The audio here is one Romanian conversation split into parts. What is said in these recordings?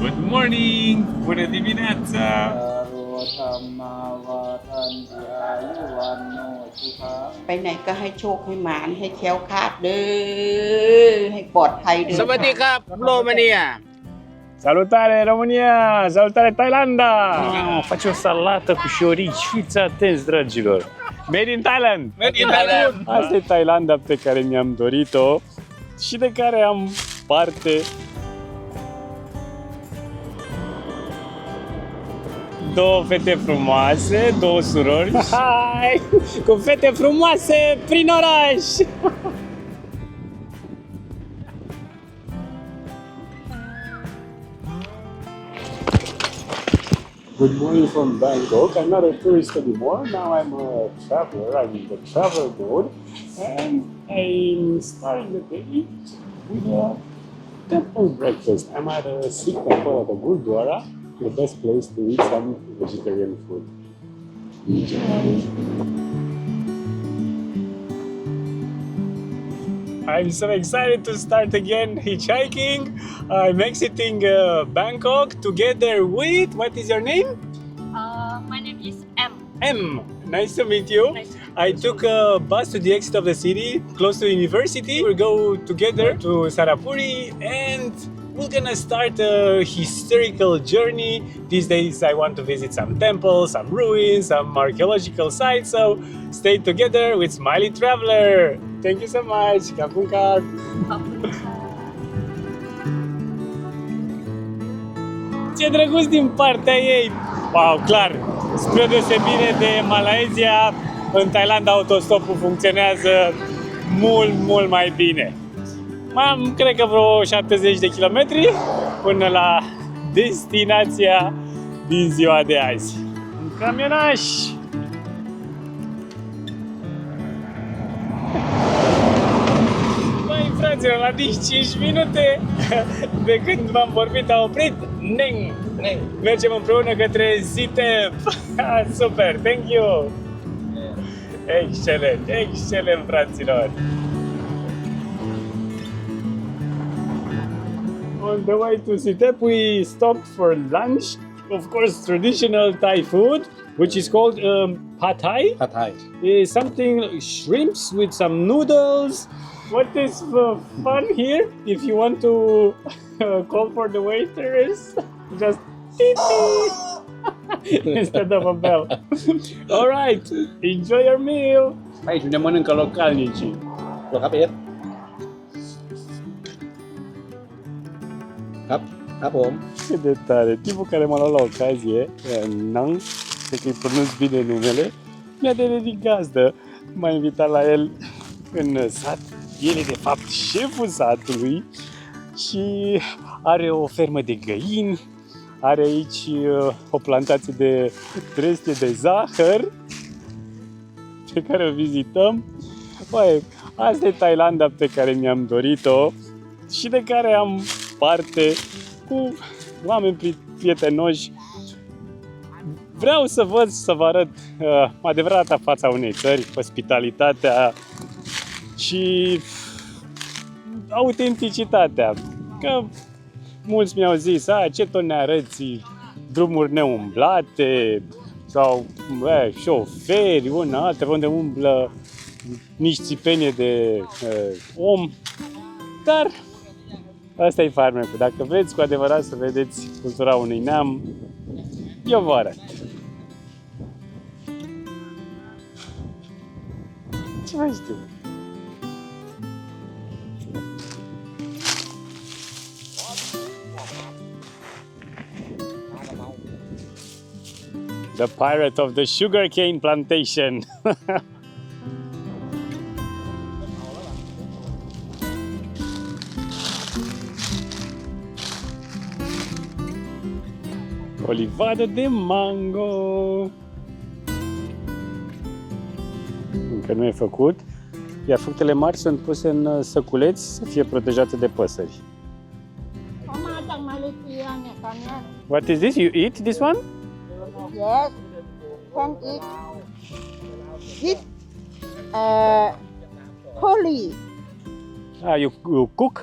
Good morning! Bună dimineața! ไปไหนก็ให้โชคให้หมานให้แคล้วคลาดเด้อให้ปลอดภัยเด้อ สวัสดีครับโรมาเนีย Salutare România! Salutare Thailanda! Face o salată cu șorici, fiți atenți, dragilor! Made in Thailand! Made in Thailand! Asta e Thailanda pe care mi-am dorit-o și de care am parte. Două fete frumoase, două surori. Hai! Cu fete frumoase prin oraș! Good morning from Bangkok. I'm not a tourist anymore. Now I'm a traveler. I'm in the travel mode. And I'm starting the day with a temple breakfast. I'm at a Sikh temple at a Gurdwara. The best place to eat some vegetarian food. Enjoy! I'm so excited to start again hitchhiking. I'm exiting Bangkok together with, what is your name? My name is M. M. Nice to meet you. Nice to meet you. I took a bus to the exit of the city, close to the university. We'll go together to Sarapuri and we're gonna start a historical journey. These days I want to visit some temples, some ruins, some archaeological sites. So stay together with Smiley Traveler. Thank you so much. Kapun kap. ขอบคุณค่ะ Ce drăguț din partea ei! Wow, clar! Spre deosebire de Malaysia, în Thailanda autostopul funcționează mult mai bine. Mai am, cred că vreo 70 de kilometri până la destinația din ziua de azi. Un camionaș! Băi, fraților, la nici 5 minute de când v-am vorbit a oprit. Neng! Mergem împreună către Zitep. Super, thank you! Excelent, excelent, fraților! On the way to Sitep, we stopped for lunch. Of course, traditional Thai food, which is called pad Thai. ผัดไทย Is something like shrimps with some noodles. What is fun here? If you want to call for the waiters, just beep beep instead of a bell. All right, enjoy your meal. Aici ne mănâncă localnicii. ตัวครับเอสครับผม Ce de tare! Tipul care m-a luat la ocazie, Nang, cred că îi pronunț bine numele, mi-a devenit gazdă. M-a invitat la el în sat. El e de fapt șeful satului și are o fermă de găini, are aici o plantație de trestie de zahăr pe care o vizităm. Băi, asta e Thailanda pe care mi-am dorit-o și de care am parte cu oameni prietenoși. Vreau să văd și să vă arăt adevărata fața unei țări, ospitalitatea și autenticitatea. Că mulți mi-au zis, ce tot ne arăți drumuri neumblate sau șoferi, una alta, unde umblă nici țipenie de om. Dar asta e farmecul. Dacă vreți cu adevărat să vedeți cultura unui neam, eu vă arăt. Ce mai știu? The pirate of the sugarcane plantation. O livadă de mango. Încă nu e făcut, iar fructele mari sunt puse în săculeți să fie protejate de păsări. เขามาจากมาเลเซียเนี่ยตอนเนี้ย What is this? You eat this one? yes can eat this curry Ah, you cook?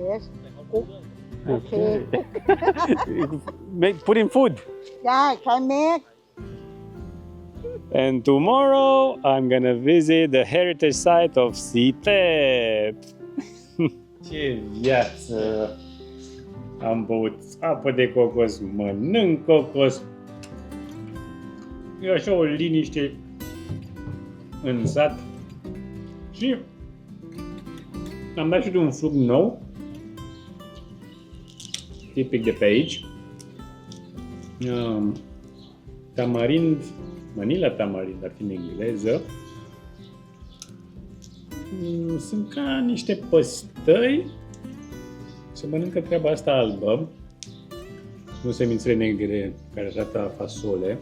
yes cook Okay. Put in food. ได้ใช้เมก And tomorrow I'm gonna visit the heritage site of Sitep. Ce viață! Am băut apă de cocos, mănânc cocos. E așa o liniște în sat. Și am dat și de un fruct nou, tipic de pe aici. Tamarind, Manila tamarind ar fi în engleză. Sunt ca niște păstăi. Se mănâncă treaba asta albă. Nu semințele negre care arată a fasole.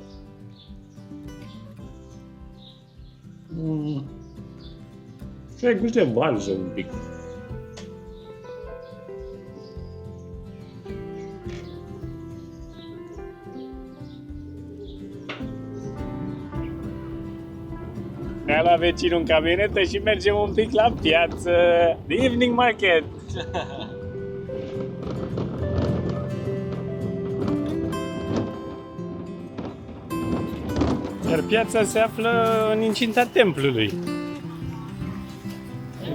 Și ai gust de varză un pic. Ne-a luat vecinul în camionetă și mergem un pic la piață. The evening market. Iar piața se află în incinta templului.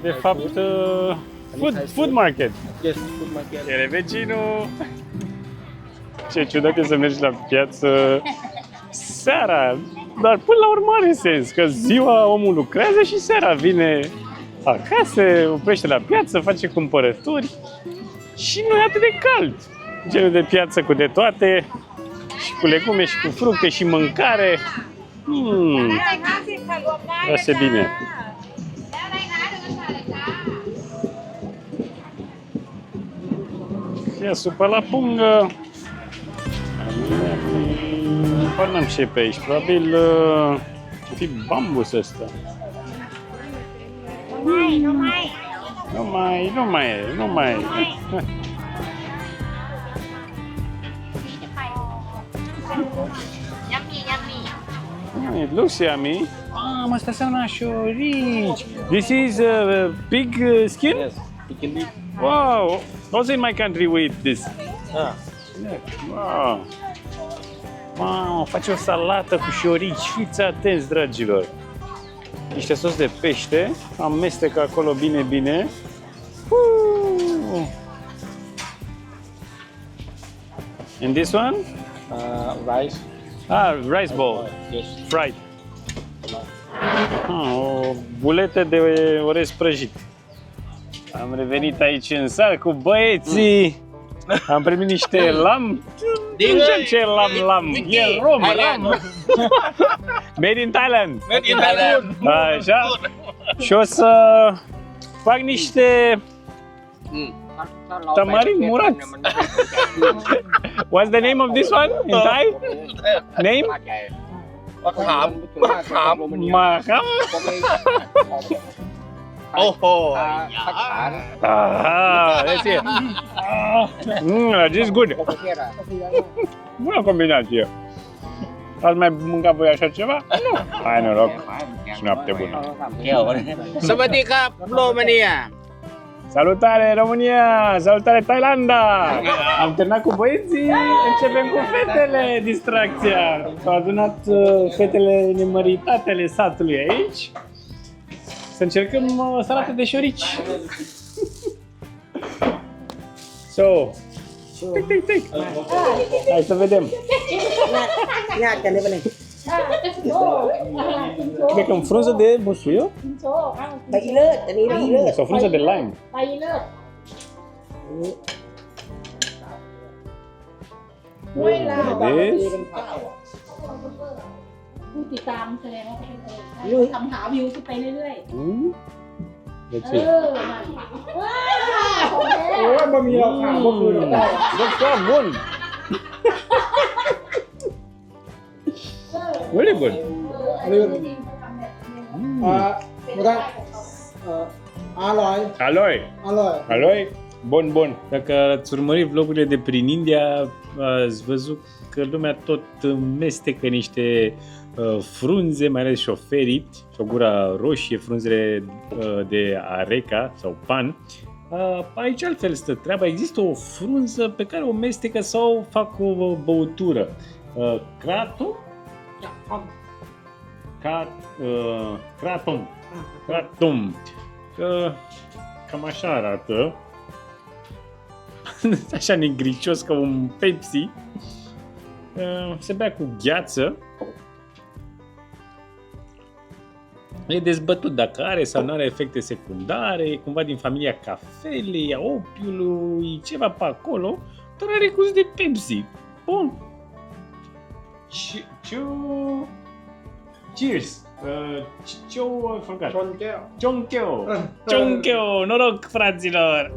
De fapt, food market. Yes, food market. El e vecinul. Ce ciudat e să mergi la piață seara. Dar până la urmă are sens, că ziua omul lucrează și seara vine acasă, oprește la piață, face cumpărături și nu e atât de cald. Genul de piață cu de toate, și cu legume, și cu fructe, și mâncare. Asta e bine. Ia supă la pungă. Habar n-am ce e pe aici, probabil ce fi bambus ăsta. Nu mai e. It looks yummy. Asta înseamnă șorici. This is pig skin? Yes, chicken meat. Wow! Also in my country we eat this. Ah. Wow! Wow, face o salată cu șorici. Fiți atenți, dragilor. Niște sos de pește. Amestecă acolo bine. And this one? Rice. Rice bowl. Yes. Fried. O bulete de orez prăjit. Am revenit aici în sat cu băieții. Am primit niște lam. Nu știu ce lam. E rom, lam. Made in Thailand. Made in Thailand. Așa. Și o să fac niște tamarind murat. What's the name of this one in Thai? Name? Maham. Maham? Oh. Let's see. This is good. Bună combinație. Ați mai mâncat voi așa ceva? Nu. Hai noroc. Și noapte bună. สวัสดีครับโรมาเนีย Salutare România! Salutare Thailanda! Am terminat cu băieții, începem cu fetele, distracția. S-au adunat fetele nemăritate ale satului aici. Să încercăm salată de șorici. So, tic. Hai să vedem. Cred că în frunză de busuioc? Sau frunză de lime. Vedeți? ผู้ติดตามแสดงว่าเขาเป็นเทำหาวิวขึ้นไปเรื่อย Deci, ๆโอ้ยบะหมี่เราขาวก็คือรสชาติบน Very good. อร่อย Bun. Dacă ați urmărit vlogurile de prin India, ați văzut că lumea tot mestecă niște frunze, mai ales șoferii, și o gura roșie, frunzele de areca sau pan, Aici altfel stă treaba. Există o frunză pe care o mestecă sau fac o băutură. Kratom? Kratom. Kratom. Cam așa arată. Așa negricios ca un Pepsi. Se bea cu gheață. E dezbătut dacă are sau nu are efecte secundare, e cumva din familia cafelei, a opiului, ceva pe acolo, dar are gust de Pepsi. Bun. Cheers! Ce-o forgat? Choncheo! Noroc, fraților!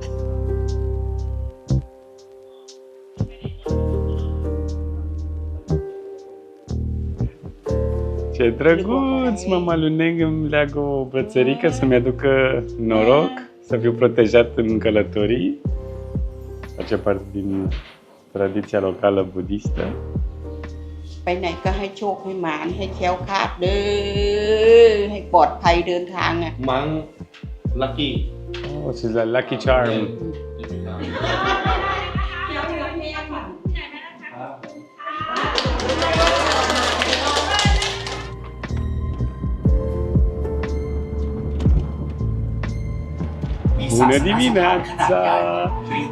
Ce drăguț! Mama lui Neng îmi leagă o brățărică să-mi aducă noroc, să fiu protejat în călătorii. Face parte din tradiția locală budistă. ไปไหนก็ให้โชคให้หมานให้แคล้วคลาดเด้อให้ปลอดภัยเดินทางอ่ะ มังลักกี้ Oh, she's a lucky charm. Bună dimineața!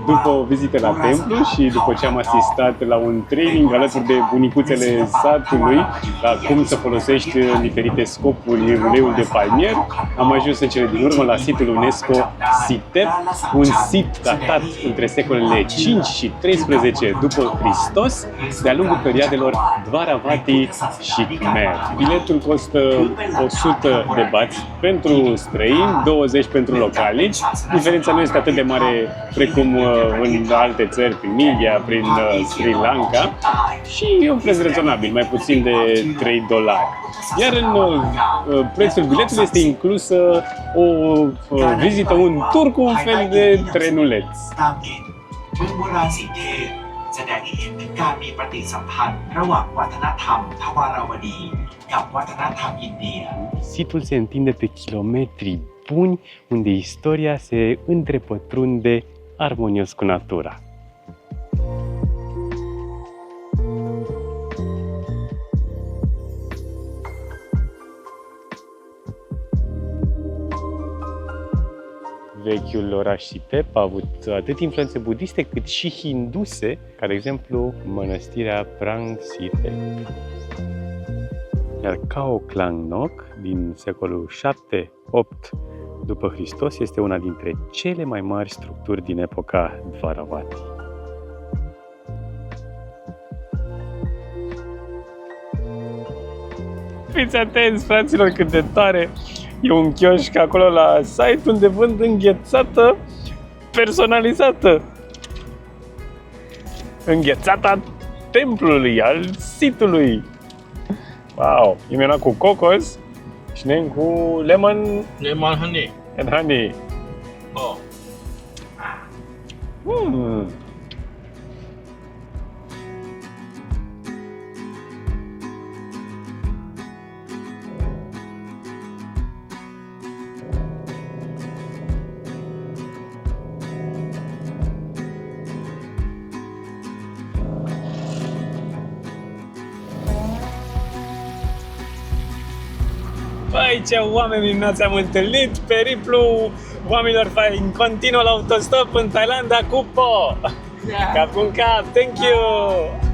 După o vizită la templu și după ce am asistat la un training alături de bunicuțele satului la cum să folosești în diferite scopuri uleiul de palmier, am ajuns în cele din urmă la situl UNESCO Sitep, un sit datat între secolele 5 și 13 după Hristos, de-a lungul perioadelor Dvaravati și Khmer. Biletul costă 100 de bați pentru străini, 20 pentru localnici. Diferența nu este atât de mare precum în alte țări, prin India, prin Sri Lanka, și e un preț rezonabil, mai puțin de $3. Iar în prețul biletului este inclusă o vizită, un tur cu un fel de trenuleț. เมืองโบราณสีเทพแสดงให้เห็นถึงการมีปฏิสัมพันธ์ระหว่างวัฒนธรรมทวารวดีกับวัฒนธรรมอินเดีย Situl se întinde pe kilometri buni, unde istoria se întrepătrunde armonios cu natura. Vechiul oraș Sitep a avut atât influențe budiste cât și hinduse, ca de exemplu mănăstirea Prang Sitep. Iar Khao Klang Nok din secolul 7-8 după Hristos este una dintre cele mai mari structuri din epoca Dvaravati. Fiți atenți, fraților, cât de tare! E un chioșc acolo la site unde vând înghețată personalizată. Înghețata templului, al sitului. Wow! E minunat cu cocos și nem cu lemon เลมอนฮันนี่ and honey. โอ้ Băi, ce oameni minunați am întâlnit! Periplul oamenilor în continuu la autostop în Thailanda cu Po! Cap în cap! Thank you!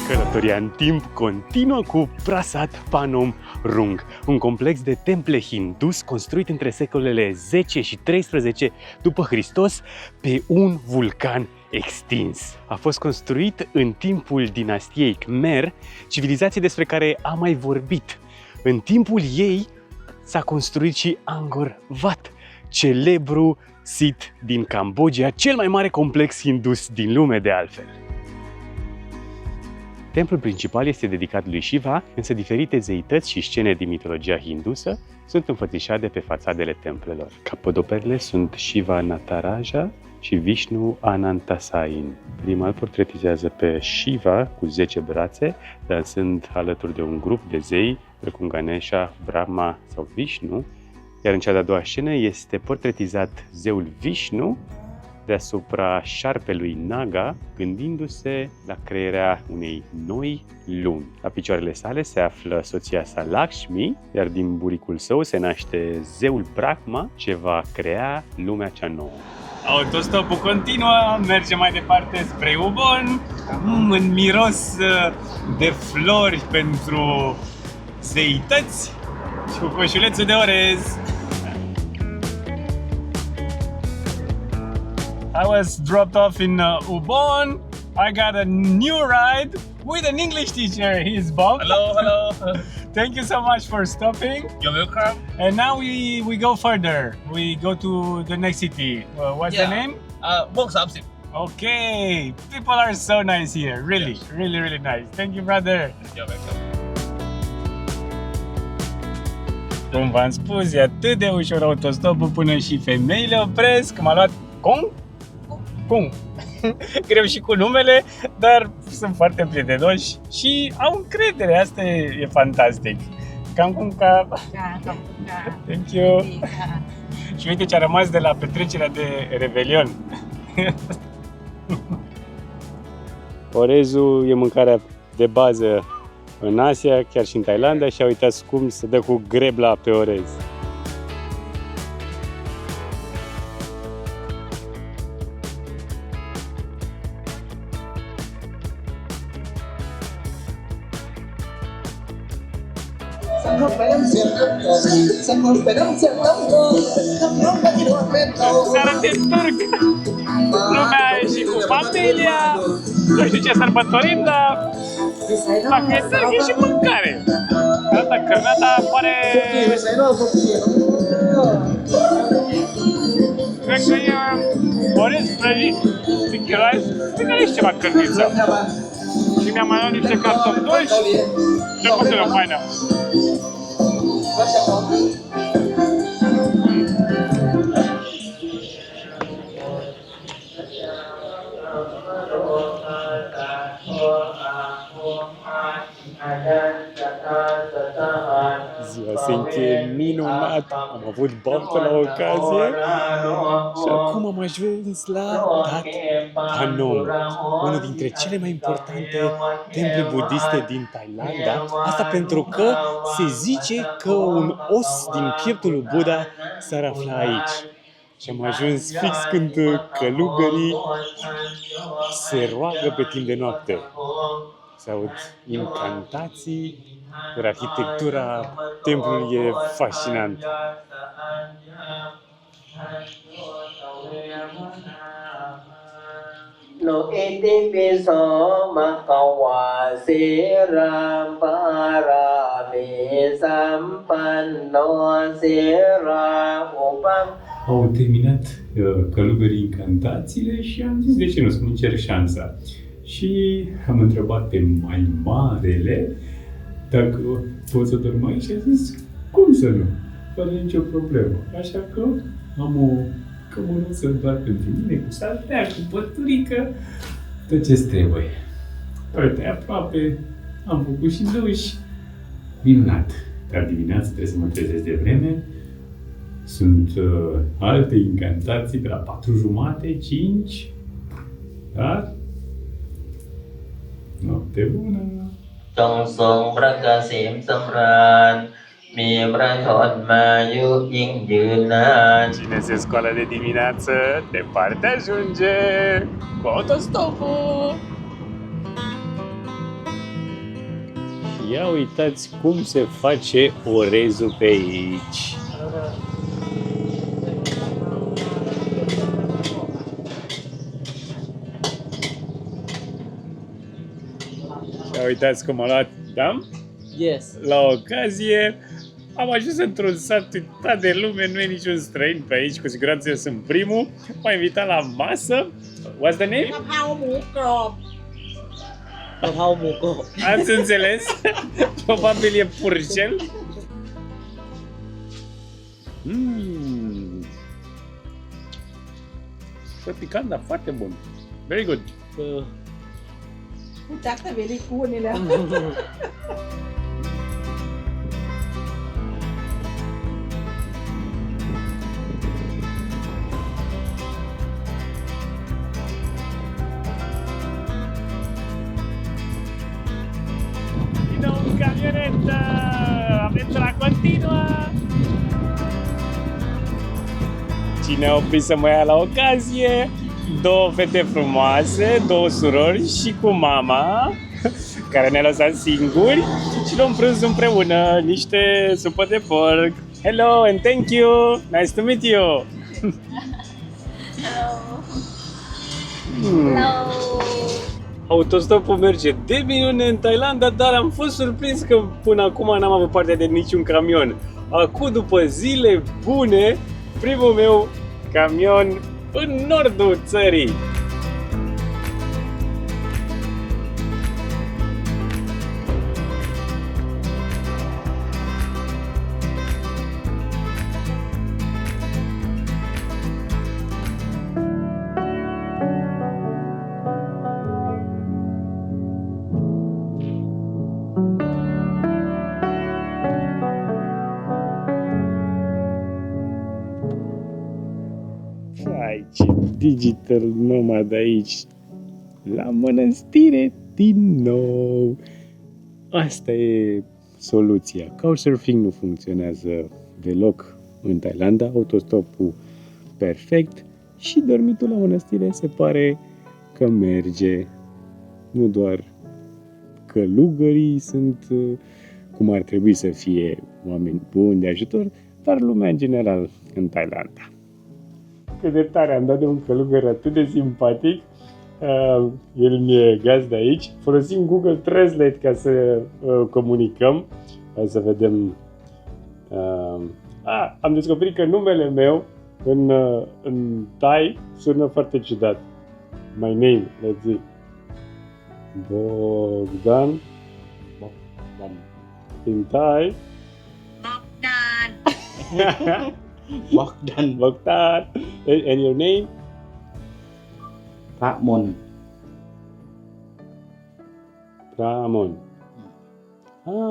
Călătoria în timp continuă cu Prasat Panom Rung, un complex de temple hindus construit între secolele 10 și 13 după Hristos pe un vulcan extins. A fost construit în timpul dinastiei Khmer, civilizație despre care am mai vorbit. În timpul ei s-a construit și Angkor Wat, celebru sit din Cambodgia, cel mai mare complex hindus din lume de altfel. Templul principal este dedicat lui Shiva, însă diferite zeități și scene din mitologia hindusă sunt înfățișate pe fațadele templelor. Capodoperele sunt Shiva Nataraja și Vishnu Anantasain. Prima îl portretizează pe Shiva cu 10 brațe, dansând alături de un grup de zei, precum Ganesha, Brahma sau Vishnu, iar în cea de-a doua scenă este portretizat zeul Vishnu deasupra șarpelui Naga, gândindu-se la crearea unei noi lumi. La picioarele sale se află soția sa Lakshmi, iar din buricul său se naște zeul Brahma, ce va crea lumea cea nouă. Autostopul continuă, merge mai departe spre Ubon, în miros de flori pentru zeități și cu coșulețul de orez. I was dropped off in Ubon. I got a new ride with an English teacher. He's Bob. Hello. Thank you so much for stopping. You're welcome. And now we go further. We go to the next city. What's the name? Box Upsip. Okay. People are so nice here. Really, really nice. Thank you, brother. You're welcome. Cum v-am spus, e atât de ușor autostopul până și femeile opresc. M-a luat Cum? Greu și cu numele, dar sunt foarte prietenoși și au încredere. Asta e fantastic. Cam cum ca... Thank you. Și uite ce a rămas de la petrecerea de Revelion. Orezul e mâncarea de bază în Asia, chiar și în Thailanda, și uitați cum se dă cu grebla pe orez. Seara de turc! Lumea e și cu familia, nu știu ce sărbătorim, dar dacă e turc, e și mâncare. Asta cărnata pare... Cred că e orez prăjit, sticky rice, cred că e și ceva cărniță. Și mi-am mai luat niște cartofi dulci și acum se le faină. Ziua se încheie minunat, am avut baftă la ocazie și acum am ajuns la Wat Phanom, unul dintre cele mai importante temple budiste din Thailanda. Asta pentru că se zice că un os din pieptul lui Buddha s-ar afla aici. Și am ajuns fix când călugării se roagă pe timp de noapte. Se aud incantații, iar arhitectura templului e fascinantă. Lo iti piso makawa siram parami sampanno sira upam. Au terminat călugării incantațiile și am zis de ce nu să încerc șansa. Și am întrebat pe mai marele dacă pot să dorm aici și a zis cum să nu, fără nicio problemă. Așa că am o cămăruță doar pentru mine, cu saltea, cu păturică, tot ce trebuie. Uite, aproape am făcut și duș. Minunat! Dar dimineața trebuie să mă trezesc de vreme. Sunt alte incantații de la 4:30, 5, dar noapte bună! จงทรงพระเกษมสำราญมีพระชนมายุยิ่งยืนนาน Cine se scoală de dimineață, departe ajunge cu autostopul! Ia uitați cum se face orezul pe aici! Ia uitați cum a luat, da? Yes. La ocazie, am ajuns într-un sat uitat de lume, nu e niciun străin pe aici, cu siguranță eu sunt primul. M-a invitat la masă. What's the name? กะเพราหมูกรอบ กะเพราหมูกรอบ Ați înțeles? Probabil e purcel. Foarte picant, dar foarte bun. Very good. รู้จักแต่เวลีกูดนี่แหละ Vino un camioneta! Aventura continuă! Cine a oprit să mă ia la ocazie? Două fete frumoase, două surori și cu mama, care ne-a lăsat singuri și luăm prânz împreună, niște supă de porc. Hello and thank you! Nice to meet you! Autostopul merge de minune în Thailanda, dar am fost surprins că până acum n-am avut parte de niciun camion. Acum, după zile bune, primul meu camion în nordul țării. Hai, ce digital nomad aici, la mănăstire din nou. Asta e soluția. Couchsurfing nu funcționează deloc în Thailanda, autostopul perfect și dormitul la mănăstire se pare că merge. Nu doar călugării sunt cum ar trebui să fie, oameni buni de ajutor, dar lumea în general în Thailanda. Cât de tare am dat de un călugăr atât de simpatic. El mi-e gazda aici. Folosim Google Translate ca să comunicăm. Hai să vedem. Am descoperit că numele meu în Thai sună foarte ciudat. My name, let's see. Bogdan. In Thai. Bogdan. Bogdan. And your name? พระมน Ramon.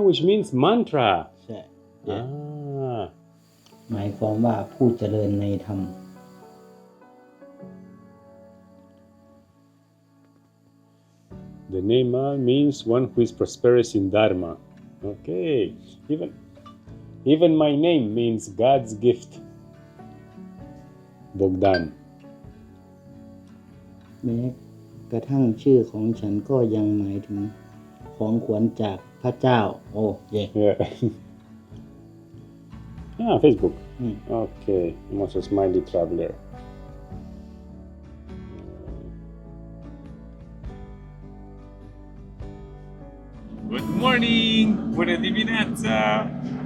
Which means mantra. ใช่ หมายความว่าผู้เจริญในธรรม The name means one who is prosperous in Dharma. Okay. Even my name means God's gift. Bogdan. แม้กระทั่งชื่อของฉันก็ยังหมายถึงของขวัญจากพระเจ้า โอ้เย่ Yeah. Facebook. Okay. I'm also a smiley traveler. Good morning! Bună dimineața!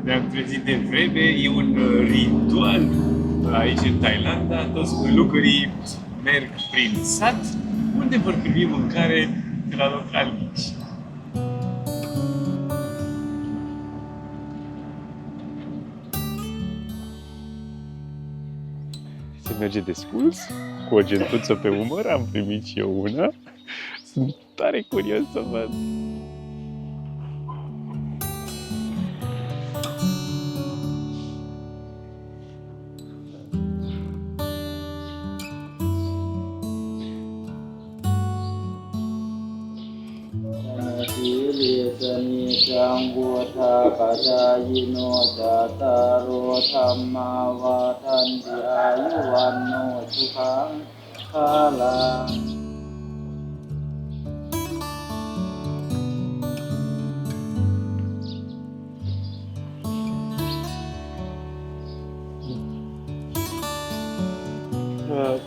Ne-am trezit de vreme, e un ritual aici în Thailanda. Toți călugării merg prin sat, unde vor primi mâncare de la localnici. Se merge desculț, cu o gentuță pe umăr, am primit și eu una. Sunt tare curios să văd.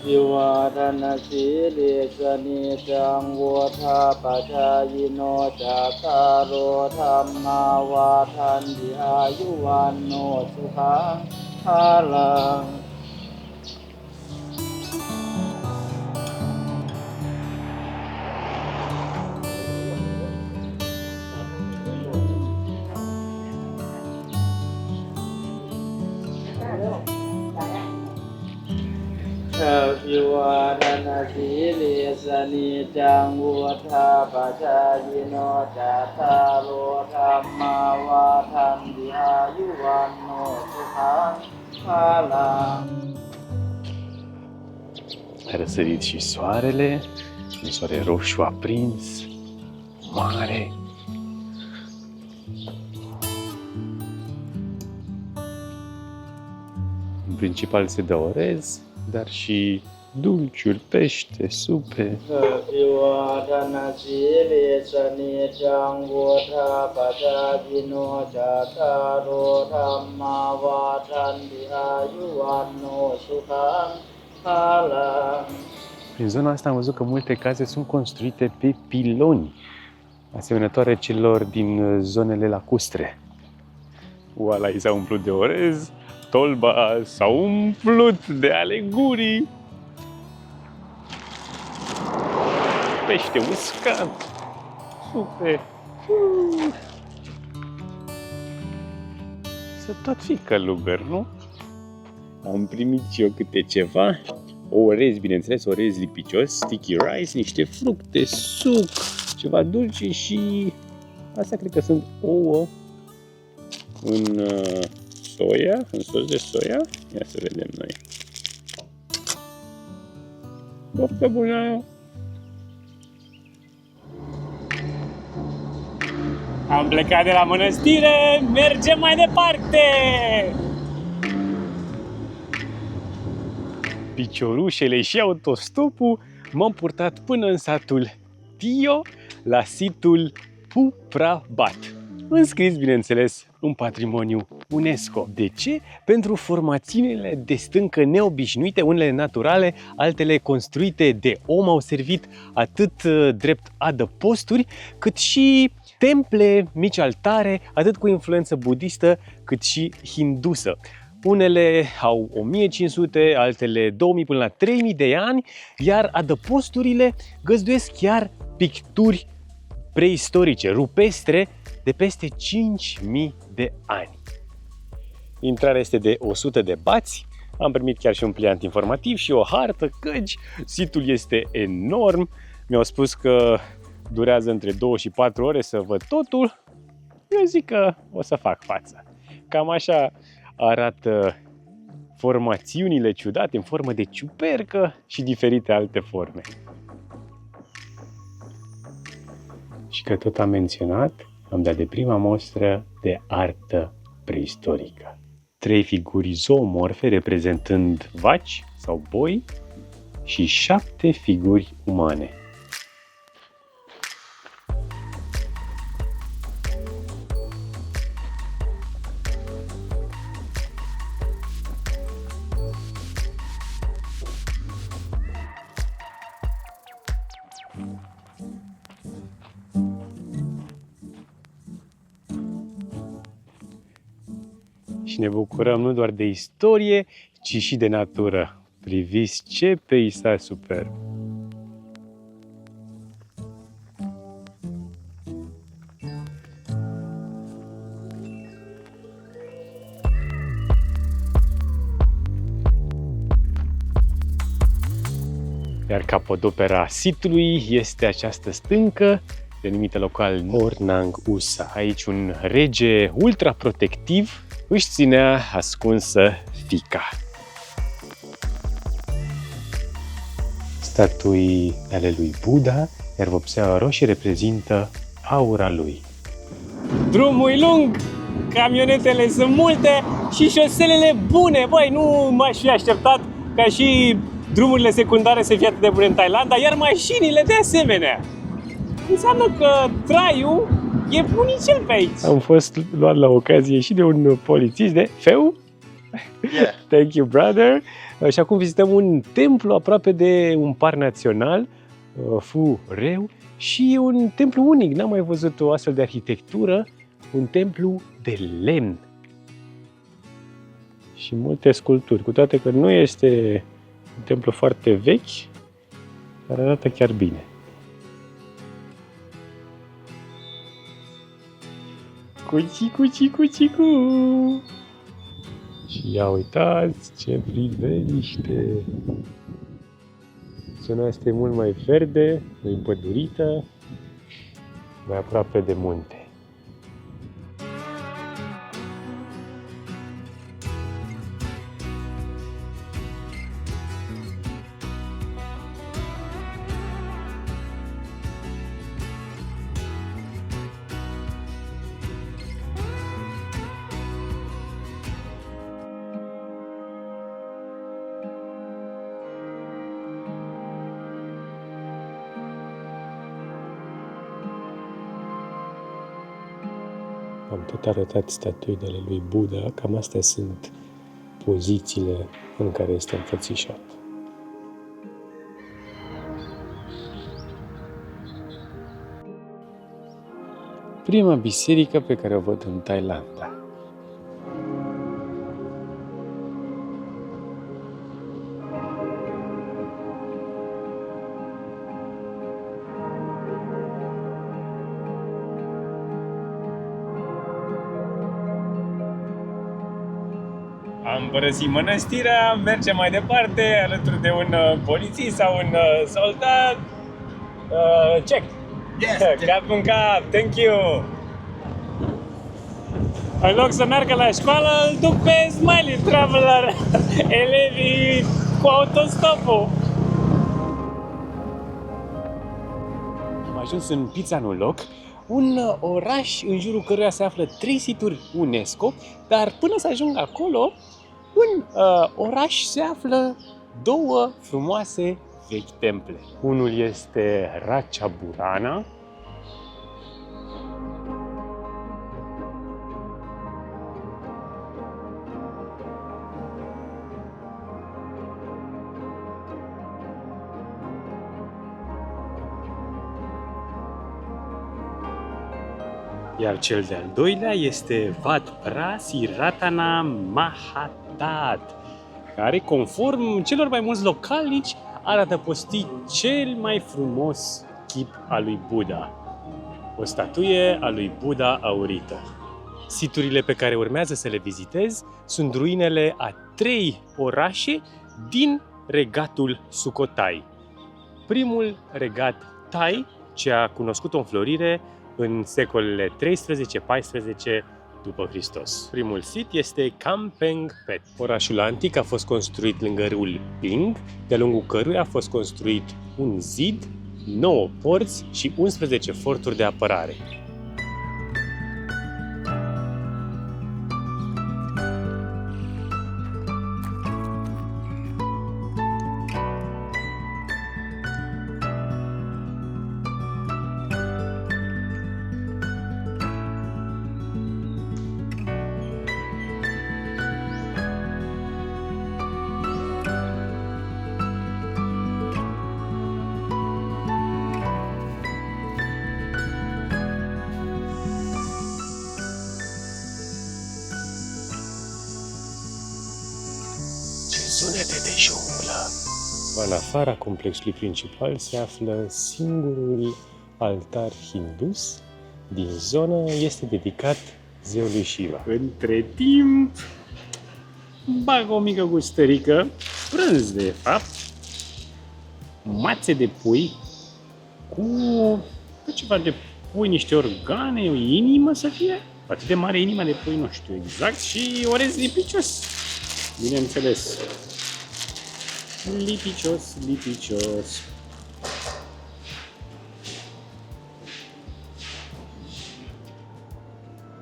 ทิวาทนาสีเลสนิจังวุธาปัจจายโนจัตตารโอธรรมาวาทันติอายุวันโนสุขังภาลัง เ อภิวาทนาสีลิสนิจังวุธาปจายโนจัตตารโอธรรมาวาทันติอายุวันโนสุขังภาลัง A răsărit și soarele, un soare roșu aprins, mare. În principal se dă orez, dar și dulciuri, pește, supe. อภิวาทนาสีลิสนิจังวุธาปจายโนจัตตารโอธรรมาวาทันติอายุวันโนสุขังภาลัง Prin zona asta am văzut că multe case sunt construite pe piloni, asemănătoare celor din zonele lacustre. Oala i s-a umplut de orez, tolba s-a umplut de alegurii. Pește uscat, supe. Să tot fi călugăr, nu? Am primit și eu câte ceva. Orez, bineînțeles, orez lipicios, sticky rice, niște fructe, suc, ceva dulce și asta cred că sunt ouă în soia, în sos de soia. Ia să vedem noi. Poftă bună! Am plecat de la mănăstire, mergem mai departe! Piciorușele și autostopul m-am purtat până în satul Tio, la situl Puprabat, înscris, bineînțeles, în patrimoniu UNESCO. De ce? Pentru formațiunile de stâncă neobișnuite, unele naturale, altele construite de om, au servit atât drept adăposturi, cât și temple, mici altare, atât cu influență budistă, cât și hindusă. Unele au 1500, altele 2000 până la 3000 de ani, iar adăposturile găzduiesc chiar picturi preistorice, rupestre, de peste 5000 de ani. Intrarea este de 100 de bați, am primit chiar și un pliant informativ și o hartă, căci situl este enorm. Mi-au spus că durează între 2 și 4 ore să văd totul. Eu zic că o să fac față. Cam așa arată formațiunile ciudate în formă de ciupercă și diferite alte forme. Și că tot am menționat, am dat de prima mostră de artă preistorică. 3 figuri zoomorfe reprezentând vaci sau boi și 7 figuri umane. Și ne bucurăm nu doar de istorie, ci și de natură. Priviți ce peisaj superb! Iar capodopera sitului este această stâncă, denumită local Ornang Usa. Aici un rege ultraprotectiv își ținea ascunsă fiica. Statui ale lui Buddha, iar vopseaua roșie reprezintă aura lui. Drumul e lung, camionetele sunt multe și șoselele bune. Băi, nu m-aș fi așteptat ca și drumurile secundare să fie atât de bune în Thailanda, iar mașinile de asemenea. Înseamnă că traiul e bunicel pe aici. Am fost luat la ocazie și de un polițist de feu. Yeah. Thank you, brother. Și acum vizităm un templu aproape de un parc național, Phu Reu, și un templu unic. N-am mai văzut o astfel de arhitectură, un templu de lemn. Și multe sculpturi, cu toate că nu este un templu foarte vechi, dar arată chiar bine. Cuci. Și ia uitați ce priveliște! Zona asta e mult mai verde, mai împădurită, mai aproape de munte. Am tot arătat statuile lui Buddha, cam astea sunt pozițiile în care este înfățișat. Prima biserică pe care o văd în Thailanda. Am părăsit mănăstirea, mergem mai departe alături de un polițist sau un soldat. Check! Yes! Cap în cap! Thank you! În loc să meargă la școală, îl duc pe Smiley Traveler, elevii cu autostopul. Am ajuns în Phitsanulok, un oraș în jurul căruia se află 3 situri UNESCO, dar până să ajung acolo, în oraș se află 2 frumoase vechi temple. Unul este Ratchaburana, iar cel de-al doilea este Wat Prasiratana Mahatat, care, conform celor mai mulți localnici, ar adăposti cel mai frumos chip al lui Buddha, o statuie a lui Buddha aurită. Siturile pe care urmează să le vizitez sunt ruinele a 3 orașe din regatul Sukhothai. Primul regat Thai, ce a cunoscut o înflorire în secolele 13-14 după Hristos. Primul sit este Kampeng Phet. Orașul antic a fost construit lângă râul Ping, de-a lungul căruia a fost construit un zid, 9 porți și 11 forturi de apărare. Sunete de junglă. În afara complexului principal se află singurul altar hindus din zonă, este dedicat zeului Shiva. Între timp, bag o mică gustărică, prânz de fapt, mațe de pui cu ceva de pui, niște organe, o inimă să fie, atât de mare inima de pui, nu știu exact, și orez lipicios, bineînțeles. Lipicios, lipicios.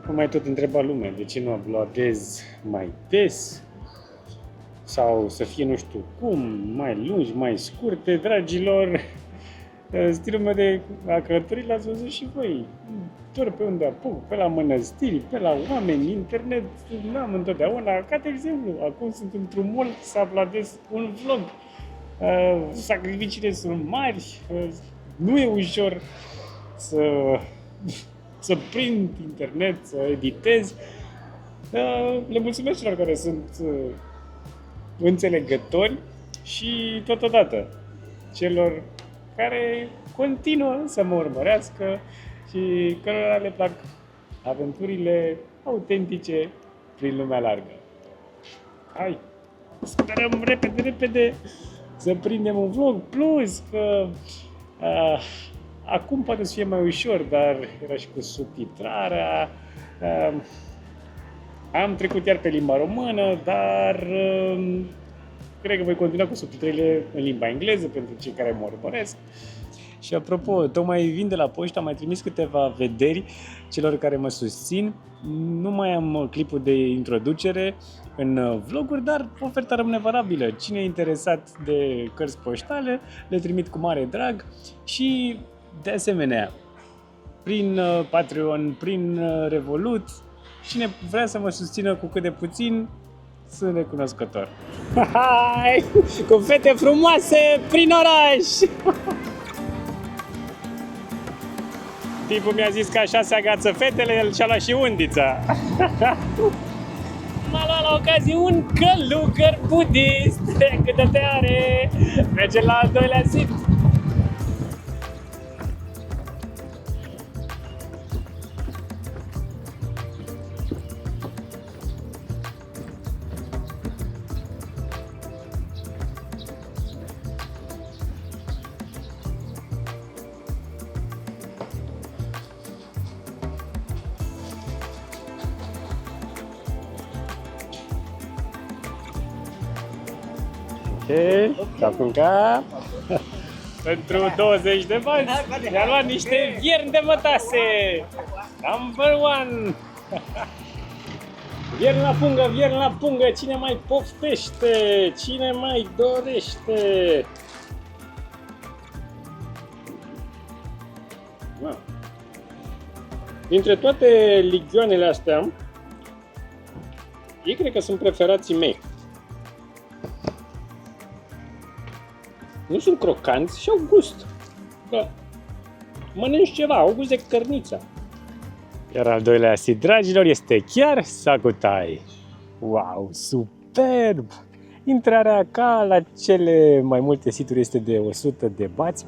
Mă mai tot întreba lumea de ce nu uploadez mai des sau să fie nu știu cum, mai lungi, mai scurte, dragilor. Stilul meu de a călători l-ați văzut și voi. Doar pe unde apuc, pe la mănăstiri, pe la oameni, internet, n-am întotdeauna. Ca de exemplu, acum sunt într-un mall să uploadez un vlog. Sacrificiile sunt mari, nu e ușor să prind internet, să editez. Le mulțumesc celor care sunt înțelegători și totodată celor care continuă să mă urmărească și cărora le plac aventurile autentice prin lumea largă. Hai, sperăm repede să prindem un vlog plus, că acum poate să fie mai ușor, dar era și cu subtitrarea. Am trecut iar pe limba română, dar cred că voi continua cu subtitrările în limba engleză pentru cei care mă urmăresc. Și apropo, tocmai vin de la poștă, am mai trimis câteva vederi celor care mă susțin. Nu mai am clipul de introducere în vloguri, dar oferta rămâne valabilă. Cine e interesat de cărți poștale, le trimit cu mare drag și, de asemenea, prin Patreon, prin Revolut, cine vrea să mă susțină cu cât de puțin, sunt recunoscător. Hai! Cu fete frumoase prin oraș! Tipul mi-a zis că așa se agață fetele, el și-a luat și undița. M-a luat la ocazie un călugăr budist. Cât de tare! Merge la al doilea zid. Ok, cap în cap. Pentru 20 de bani mi-a luat niște vierni de mătase. Number one. Vierni la pungă, cine mai poftește, cine mai dorește. Wow. Dintre toate ligioanele astea, ei cred că sunt preferații mei. Nu sunt crocanți și au gust. Că mănânci ceva, au gust de cărniță. Iar al doilea asid, dragilor, este chiar Sakutai. Wow, superb! Intrarea ca la cele mai multe situri este de 100 de bați.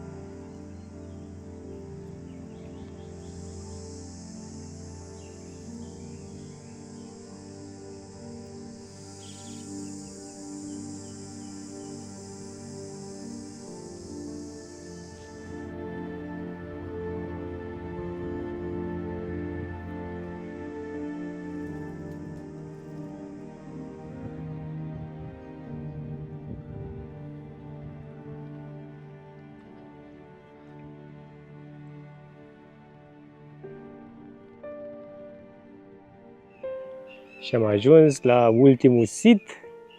Și am ajuns la ultimul sit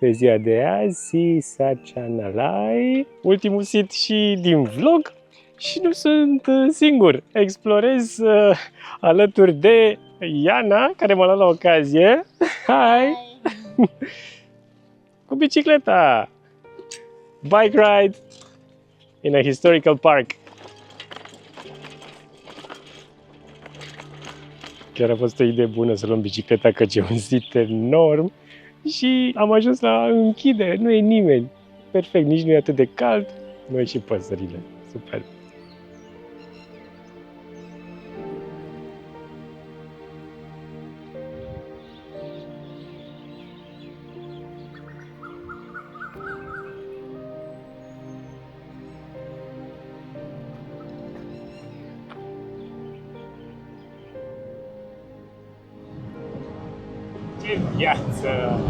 pe ziua de azi, Sachanalai. Ultimul sit și din vlog și nu sunt singur. Explorez alături de Iana, care m-a luat la ocazie. Hai! Cu bicicleta! Bike ride in a historical park. Chiar a fost o idee bună să luăm bicicleta, căci e un sit enorm și am ajuns la închidere, nu e nimeni. Perfect, nici nu e atât de cald, noi și păsările. Super! Ce viață!